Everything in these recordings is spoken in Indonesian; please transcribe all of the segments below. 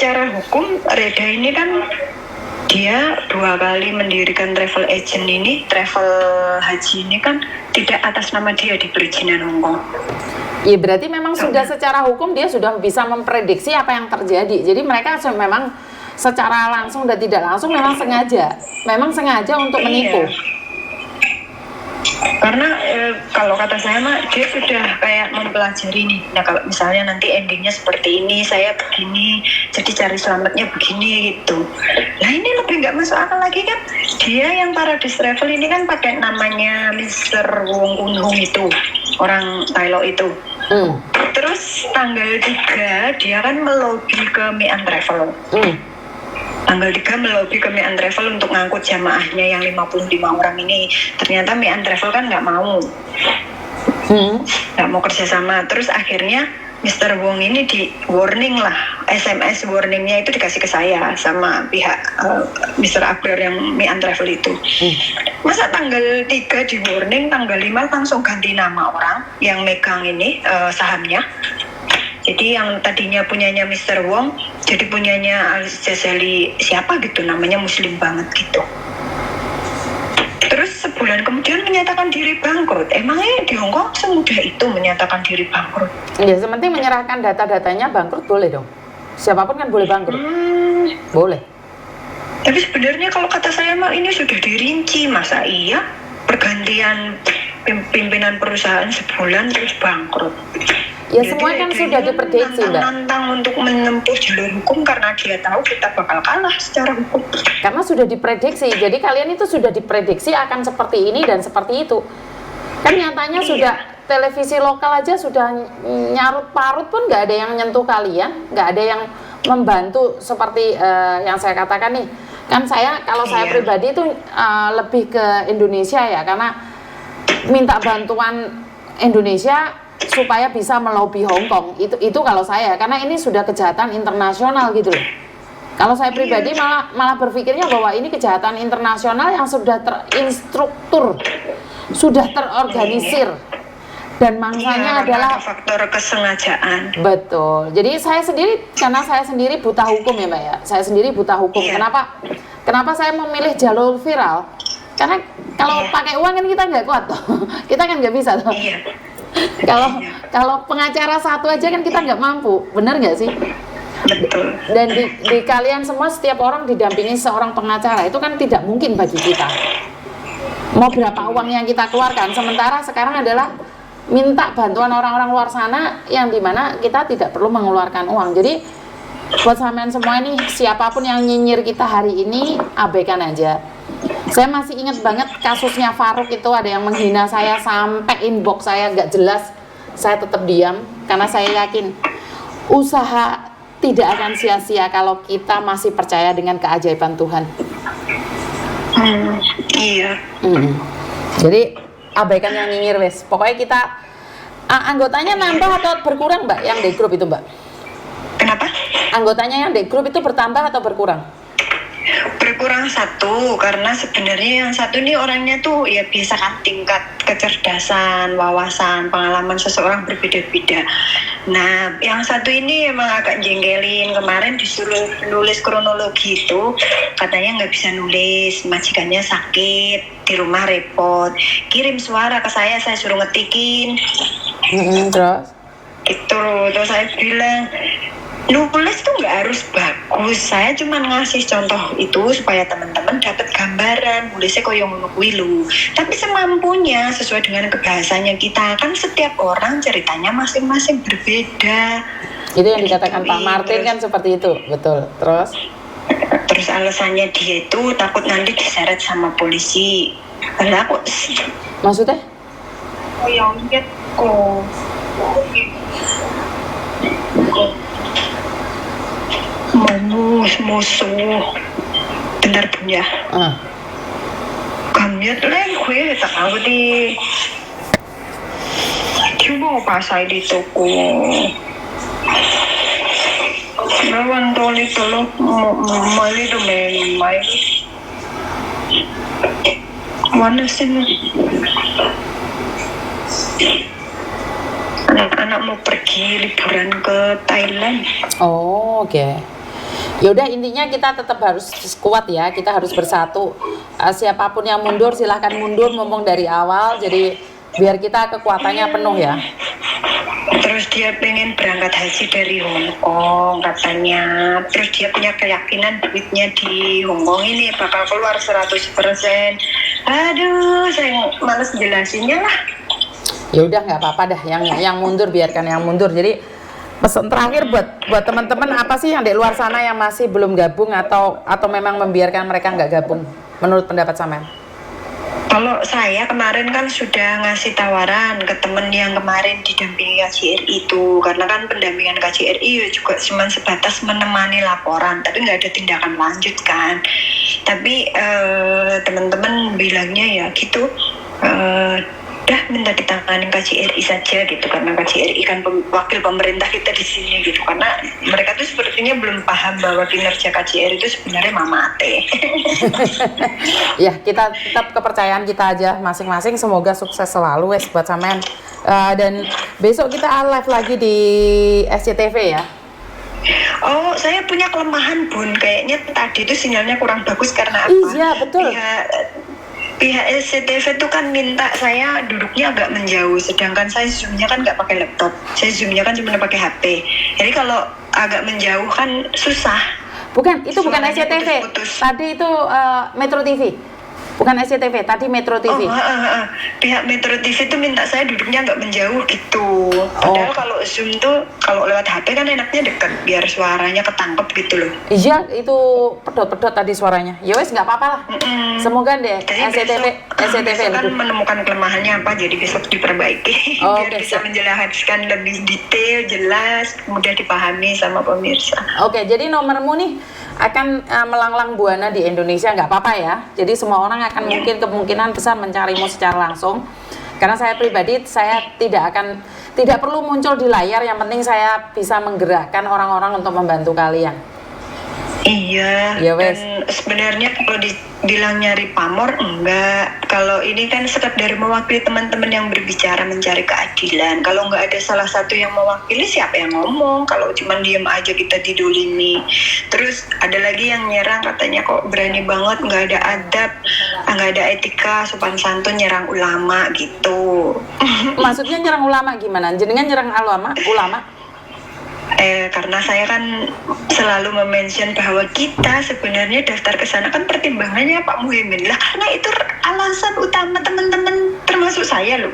secara hukum Reda ini kan dia 2 kali mendirikan travel agent ini, travel haji ini kan tidak atas nama dia di perizinan Hongkong. Iya, berarti memang sudah secara hukum dia sudah bisa memprediksi apa yang terjadi. Jadi mereka memang secara langsung dan tidak langsung memang sengaja untuk menipu. Karena kalau kata saya mah dia sudah kayak mempelajari nih. Nah kalau misalnya nanti endingnya seperti ini, saya begini, jadi cari selamatnya begini gitu. Nah ini lebih nggak masuk akal lagi kan. Dia yang Paradise Travel ini kan pakai namanya Mr. Wong Kun Hong itu, orang Thailand itu. Terus tanggal 3 dia kan melobi ke Mian Travel. Tanggal 3 melobi ke Mian Travel untuk ngangkut jamaahnya yang 55 orang ini. Ternyata Mian Travel kan nggak mau kerjasama. Terus akhirnya Mr. Wong ini di warning lah, SMS warningnya itu dikasih ke saya sama pihak Mr. Abrar yang Mian Travel itu. Masa tanggal 3 di warning, tanggal 5 langsung ganti nama orang yang megang ini sahamnya. Jadi yang tadinya punyanya Mr. Wong jadi punyanya Al Jazali siapa gitu, namanya muslim banget gitu. Terus sebulan kemudian menyatakan diri bangkrut. Emangnya di Hongkong semudah itu menyatakan diri bangkrut? Ya, sementing menyerahkan data-datanya bangkrut boleh dong. Siapapun kan boleh bangkrut. Boleh. Tapi sebenarnya kalau kata saya mah ini sudah dirinci, masa iya pergantian pimpinan perusahaan sebulan terus bangkrut? Ya semua kan sudah diprediksi, Mbak. Nantang untuk menempuh jalur hukum karena dia tahu kita bakal kalah secara hukum. Karena sudah diprediksi, jadi kalian itu sudah diprediksi akan seperti ini dan seperti itu. Kan nyatanya sudah televisi lokal aja sudah nyarut parut pun nggak ada yang nyentuh kalian, nggak ada yang membantu seperti yang saya katakan nih. Kan saya kalau saya pribadi itu lebih ke Indonesia ya, karena minta bantuan Indonesia supaya bisa melobi Hong Kong. Itu kalau saya, karena ini sudah kejahatan internasional gitu loh. Kalau saya pribadi malah berpikirnya bahwa ini kejahatan internasional yang sudah terinstruktur, sudah terorganisir, dan mangsanya adalah faktor kesengajaan. Betul. Jadi karena saya sendiri buta hukum ya Mbak ya. Saya sendiri buta hukum. Kenapa saya memilih jalur viral? Karena kalau pakai uang kan kita nggak kuat toh. Kita kan nggak bisa toh. Kalau pengacara satu aja kan kita nggak mampu, benar nggak sih? Betul. Dan di kalian semua setiap orang didampingi seorang pengacara, itu kan tidak mungkin bagi kita. Mau berapa uang yang kita keluarkan, sementara sekarang adalah minta bantuan orang-orang luar sana yang dimana kita tidak perlu mengeluarkan uang. Jadi buat sampean semua nih, siapapun yang nyinyir kita hari ini, abaikan aja. Saya masih ingat banget kasusnya Faruk itu, ada yang menghina saya sampai inbox saya nggak jelas. Saya tetap diam karena saya yakin usaha tidak akan sia-sia kalau kita masih percaya dengan keajaiban Tuhan. Jadi abaikan yang nyinyir wes. Pokoknya kita anggotanya nambah atau berkurang Mbak yang di grup itu Mbak? Kenapa? Anggotanya yang di grup itu bertambah atau berkurang? Berkurang 1, karena sebenarnya yang satu ini orangnya tuh ya biasa kan, tingkat kecerdasan, wawasan, pengalaman seseorang berbeda-beda. Nah yang satu ini emang agak jengkelin. Kemarin disuruh nulis kronologi itu katanya nggak bisa nulis, majikannya sakit, di rumah repot, kirim suara ke saya suruh ngetikin. Terus? Gitu, terus saya bilang nulis tuh nggak harus bagus, saya cuma ngasih contoh itu supaya teman-teman dapat gambaran nulisnya koyo ngono kuwi lho. Tapi semampunya sesuai dengan kebahasanya kita, kan setiap orang ceritanya masing-masing berbeda. Itu yang dikatakan Pak Martin kan seperti itu, betul. Terus alasannya dia itu takut nanti diseret sama polisi. Karena aku maksudnya? Oh yang lihat kok. Musuh benar punya kamyat lain kue tak tahu di coba pasai di toko lawan toli tolong mali do mai mana sih anak-anak mau pergi liburan ke Thailand. Oh, oke. Ya udah, intinya kita tetap harus kuat ya, kita harus bersatu. Siapapun yang mundur silahkan mundur mumpung dari awal, jadi biar kita kekuatannya penuh ya. Terus dia pengen berangkat haji dari Hong Kong katanya. Terus dia punya keyakinan duitnya di Hong Kong ini bakal keluar 100%. Aduh, saya males jelasinnya lah. Ya udah, nggak apa-apa dah, yang mundur biarkan yang mundur. Jadi pesan terakhir buat teman-teman, apa sih yang di luar sana yang masih belum gabung atau memang membiarkan mereka nggak gabung menurut pendapat sampean? Kalau saya kemarin kan sudah ngasih tawaran ke temen yang kemarin didampingi KJRI itu, karena kan pendampingan KJRI ya juga cuma sebatas menemani laporan, tapi nggak ada tindakan lanjut kan. Tapi teman-teman bilangnya ya gitu, udah minta ditangani KJRI saja gitu, karena KJRI kan wakil pemerintah kita di sini gitu, karena mereka tuh sepertinya belum paham bahwa kinerja KJRI itu sebenarnya mamate. Ya, kita tetap kepercayaan kita aja masing-masing, semoga sukses selalu wes buat sampean. Dan besok kita live lagi di SCTV ya. Oh, saya punya kelemahan Bun, kayaknya tadi itu sinyalnya kurang bagus karena apa? Iya, betul. Pihak SCTV itu kan minta saya duduknya agak menjauh, sedangkan saya zoomnya kan nggak pakai laptop, saya zoomnya kan cuma pakai HP. Jadi kalau agak menjauh kan susah. Bukan, itu bukan Suaranya SCTV. putus-putus. Tadi itu Metro TV. Bukan SCTV, tadi Metro TV. Pihak Metro TV itu minta saya duduknya agak menjauh gitu. Padahal kalau Zoom tuh kalau lewat HP kan enaknya dekat biar suaranya ketangkep gitu loh. Iya, itu pedot-pedot tadi suaranya. Ya wes, nggak apa-apa lah. Semoga deh SCTV kan menemukan kelemahannya apa, jadi besok diperbaiki biar bisa menjelaskan lebih detail, jelas, mudah dipahami sama pemirsa. Oke, jadi nomormu nih akan melanglang buana di Indonesia, nggak apa-apa ya. Jadi semua orang akan mungkin kemungkinan besar mencarimu secara langsung. Karena saya pribadi, saya tidak perlu muncul di layar, yang penting saya bisa menggerakkan orang-orang untuk membantu kalian. Iya, ya, dan sebenarnya kalau dibilang nyari pamor, enggak. Kalau ini kan sekedar mewakili teman-teman yang berbicara mencari keadilan. Kalau nggak ada salah satu yang mewakili, siapa yang ngomong? Kalau cuma diem aja kita didolimi. Terus ada lagi yang nyerang, katanya kok berani banget, nggak ada adab, nggak ada etika, sopan santun, nyerang ulama gitu. Maksudnya nyerang ulama gimana? Jenengan nyerang ulama? Karena saya kan selalu mention bahwa kita sebenarnya daftar ke sana kan pertimbangannya Pak Muhaimin lah, karena itu alasan utama teman-teman termasuk saya loh.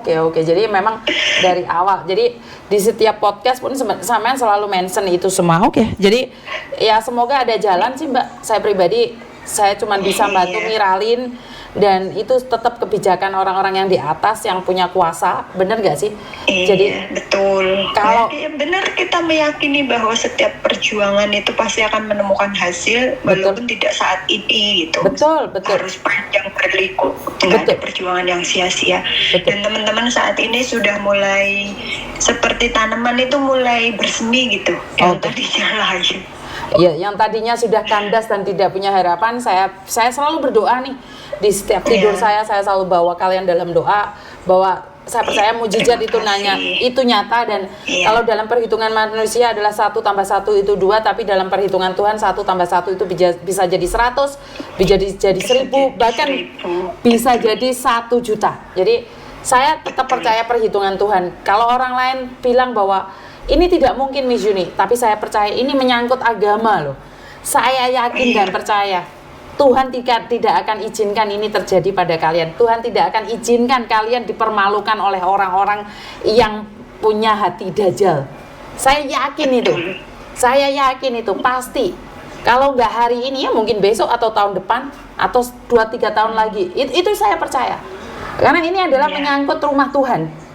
Oke. Jadi memang dari awal. Jadi di setiap podcast pun sampean selalu mention itu semua. Oke. Jadi ya semoga ada jalan sih Mbak. Saya pribadi saya cuma bisa bantu ngiralin, dan itu tetap kebijakan orang-orang yang di atas yang punya kuasa, bener gak sih? Iya, jadi betul. Kalau benar, kita meyakini bahwa setiap perjuangan itu pasti akan menemukan hasil, walaupun tidak saat ini gitu. Betul. Harus panjang berliku, nggak ada perjuangan yang sia-sia. Dan teman-teman saat ini sudah mulai seperti tanaman itu mulai bersemi gitu, yang tadinya lagi. Ya, yang tadinya sudah kandas dan tidak punya harapan, saya selalu berdoa nih di setiap tidur saya selalu bawa kalian dalam doa, bahwa saya percaya mujizat itu nyata, dan kalau dalam perhitungan manusia adalah 1 + 1 itu 2, tapi dalam perhitungan Tuhan 1 + 1 itu bisa jadi 100, bisa jadi 1000, bahkan bisa jadi 1 juta. Jadi saya tetap percaya perhitungan Tuhan. Kalau orang lain bilang bahwa ini tidak mungkin Miss Yuni, tapi saya percaya ini menyangkut agama loh. Saya yakin dan percaya Tuhan tidak akan izinkan ini terjadi pada kalian. Tuhan tidak akan izinkan kalian dipermalukan oleh orang-orang yang punya hati dajjal. Saya yakin itu pasti. Kalau nggak hari ini ya mungkin besok atau tahun depan atau 2-3 tahun lagi. Itu saya percaya. Karena ini adalah menyangkut rumah Tuhan.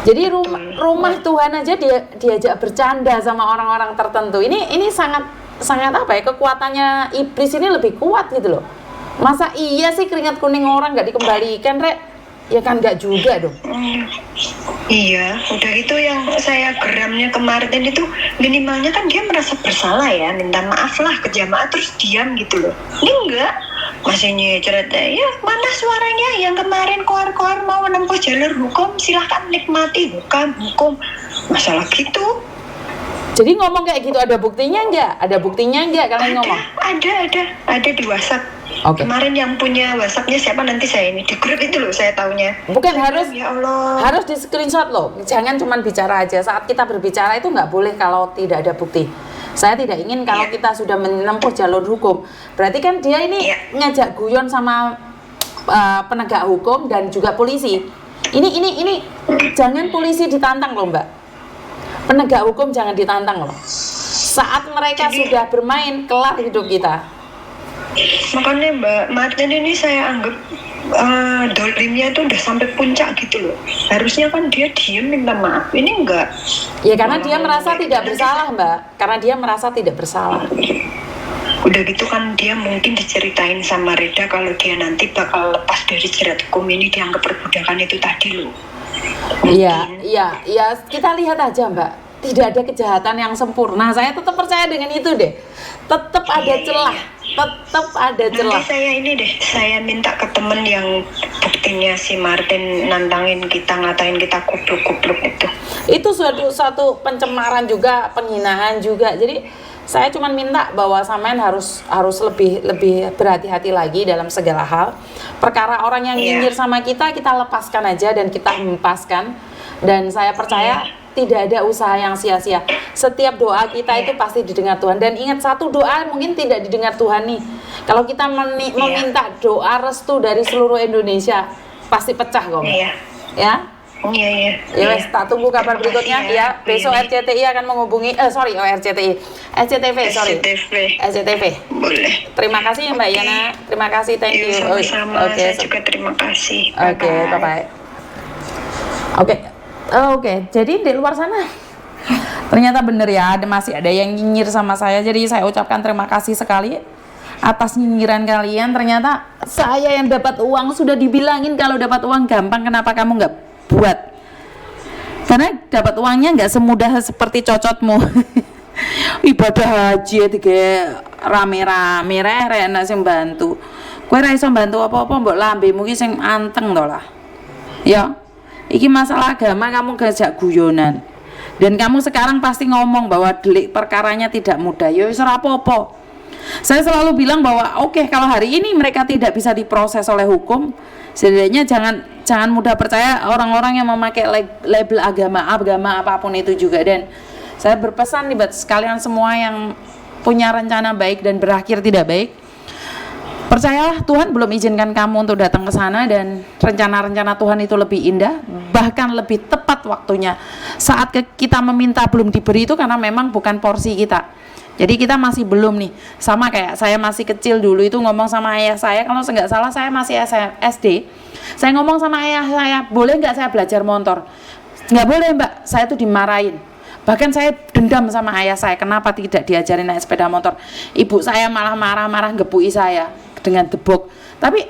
Jadi rumah Tuhan aja diajak bercanda sama orang-orang tertentu. Ini sangat apa ya, kekuatannya iblis ini lebih kuat gitu loh. Masa iya sih keringat kuning orang nggak dikembalikan, Rek? Ya kan nggak juga dong. Iya, udah itu yang saya geramnya kemarin itu, minimalnya kan dia merasa bersalah ya, minta maaf lah ke jamaah terus diam gitu loh. Ini enggak, masih nyeceret ya, mana suaranya yang kemarin koar-koar mau menempuh jalur hukum, silahkan nikmati hukum masalah gitu. Jadi ngomong kayak gitu ada buktinya nggak? Ada buktinya nggak kalian ngomong? Ada di WhatsApp. Oke. Kemarin yang punya WhatsAppnya siapa nanti saya ini di grup itu loh saya taunya. Bukan harus, Ya Allah. harus di screenshot loh. Jangan cuma bicara aja. Saat kita berbicara itu nggak boleh kalau tidak ada bukti. Saya tidak ingin kalau kita sudah menempuh jalur hukum. Berarti kan dia ini ngajak guyon sama penegak hukum dan juga polisi. Ini jangan polisi ditantang loh Mbak. Penegak hukum jangan ditantang loh. Saat mereka sudah bermain, kelar hidup kita. Makanya Mbak Martin ini saya anggap dolimnya itu udah sampai puncak gitu loh. Harusnya kan dia diem minta maaf. Ini enggak. Ya karena dia merasa tidak bersalah Mbak. Karena dia merasa tidak bersalah. Udah gitu kan dia mungkin diceritain sama Reda kalau dia nanti bakal lepas dari jerat hukum ini dianggap perbudakan itu tadi loh. Iya, kita lihat aja Mbak. Tidak ada kejahatan yang sempurna. Saya tetap percaya dengan itu deh. Tetap ada celah. Tetap ada celah. Nanti saya minta ke temen yang buktinya si Martin nantangin kita, ngatain kita kupluk-kupluk itu. Itu suatu pencemaran juga, penghinaan juga. Jadi saya cuma minta bahwa sampean harus lebih berhati-hati lagi dalam segala hal. Perkara orang yang nyinyir sama kita lepaskan aja dan kita hempaskan. Dan saya percaya tidak ada usaha yang sia-sia. Setiap doa kita itu pasti didengar Tuhan. Dan ingat, satu doa mungkin tidak didengar Tuhan nih. Kalau kita meminta doa restu dari seluruh Indonesia, pasti pecah kok. Iya. Ya? Iya. Ya wes, tak tunggu kabar berikutnya ya. Besok RCTI akan menghubungi SCTV. Boleh. Terima kasih ya Mbak Yana. Terima kasih, thank you. Sama-sama. Saya juga terima kasih. Oke, bye-bye. Oke, jadi di luar sana ternyata bener ya, masih ada yang nyinyir sama saya. Jadi saya ucapkan terima kasih sekali atas nyinyiran kalian. Ternyata saya yang dapat uang, sudah dibilangin kalau dapat uang gampang, kenapa kamu nggak buat? Karena dapat uangnya nggak semudah seperti cocotmu. Ibadah haji tiga rame-rame enak sing bantu. Kowe ra iso bantu apa-apa, mbok lambemu ki sing anteng to lah. Ya. Iki masalah agama kamu gajak guyonan. Dan kamu sekarang pasti ngomong bahwa delik perkaranya tidak mudah. Ya wis ora apa-apa. Saya selalu bilang bahwa oke, kalau hari ini mereka tidak bisa diproses oleh hukum, setidaknya jangan mudah percaya orang-orang yang memakai label agama apapun itu juga. Dan saya berpesan nih buat sekalian semua yang punya rencana baik dan berakhir tidak baik, percayalah Tuhan belum izinkan kamu untuk datang ke sana, dan rencana-rencana Tuhan itu lebih indah, bahkan lebih tepat waktunya. Saat kita meminta belum diberi itu karena memang bukan porsi kita. Jadi kita masih belum nih. Sama kayak saya masih kecil dulu itu ngomong sama ayah saya, kalau nggak salah saya masih SD. Saya ngomong sama ayah saya, boleh nggak saya belajar motor? Nggak boleh Mbak, saya tuh dimarahin. Bahkan saya dendam sama ayah saya, kenapa tidak diajarin naik sepeda motor. Ibu saya malah marah-marah ngepui saya dengan debok. Tapi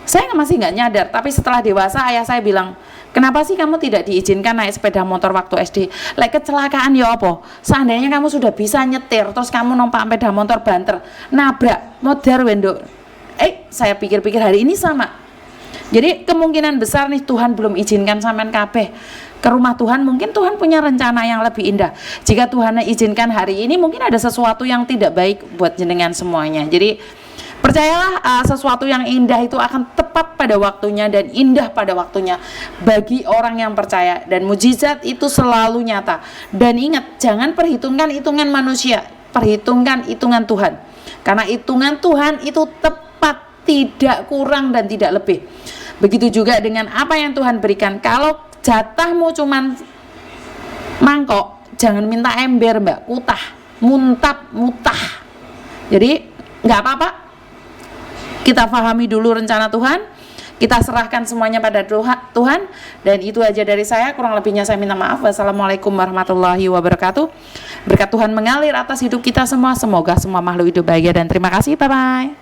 saya masih nggak nyadar. Tapi setelah dewasa ayah saya bilang, kenapa sih kamu tidak diizinkan naik sepeda motor waktu SD? Kecelakaan ya apa? Seandainya kamu sudah bisa nyetir, terus kamu numpak sepeda motor banter, nabrak, modar wendok. Saya pikir-pikir hari ini sama. Jadi kemungkinan besar nih Tuhan belum izinkan sampean kabeh ke rumah Tuhan. Mungkin Tuhan punya rencana yang lebih indah. Jika Tuhan izinkan hari ini, mungkin ada sesuatu yang tidak baik buat jenengan semuanya. Jadi percayalah, sesuatu yang indah itu akan tepat pada waktunya dan indah pada waktunya bagi orang yang percaya, dan mujizat itu selalu nyata. Dan ingat, jangan perhitungkan hitungan manusia, perhitungkan hitungan Tuhan, karena hitungan Tuhan itu tepat, tidak kurang dan tidak lebih. Begitu juga dengan apa yang Tuhan berikan. Kalau jatahmu cuman mangkok, jangan minta ember Mbak, mutah. Jadi nggak apa-apa, kita pahami dulu rencana Tuhan, kita serahkan semuanya pada Tuhan. Dan itu aja dari saya, kurang lebihnya saya minta maaf. Wassalamualaikum warahmatullahi wabarakatuh. Berkat Tuhan mengalir atas hidup kita semua. Semoga semua makhluk hidup bahagia dan terima kasih. Bye bye.